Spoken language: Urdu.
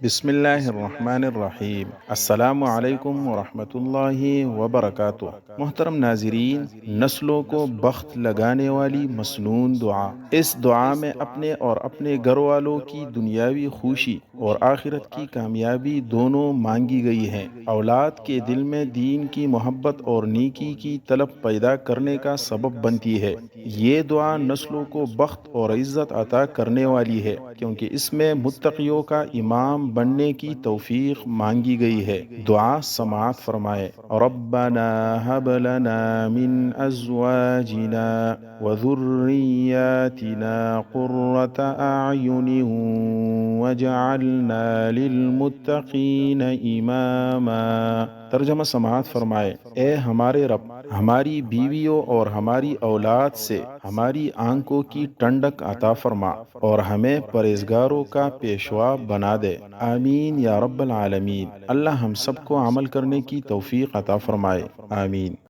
بسم اللہ الرحمن الرحیم۔ السلام علیکم ورحمۃ اللہ وبرکاتہ۔ محترم ناظرین، نسلوں کو بخت لگانے والی مسنون دعا۔ اس دعا میں اپنے اور اپنے گھر والوں کی دنیاوی خوشی اور آخرت کی کامیابی دونوں مانگی گئی ہیں۔ اولاد کے دل میں دین کی محبت اور نیکی کی طلب پیدا کرنے کا سبب بنتی ہے۔ یہ دعا نسلوں کو بخت اور عزت عطا کرنے والی ہے، کیونکہ اس میں متقیوں کا امام بننے کی توفیق مانگی گئی ہے۔ دعا سماعت فرمائے۔ ربنا هب لنا من ازواجنا وذرياتنا قرة اعین وجعلنا للمتقین اماما۔ ترجمہ سماعت فرمائے۔ اے ہمارے رب، ہماری بیویوں اور ہماری اولاد سے ہماری آنکھوں کی ٹھنڈک عطا فرما اور ہمیں پرہیزگاروں کا پیشوا بنا دے۔ آمین یا رب العالمین۔ اللہ ہم سب کو عمل کرنے کی توفیق عطا فرمائے۔ آمین۔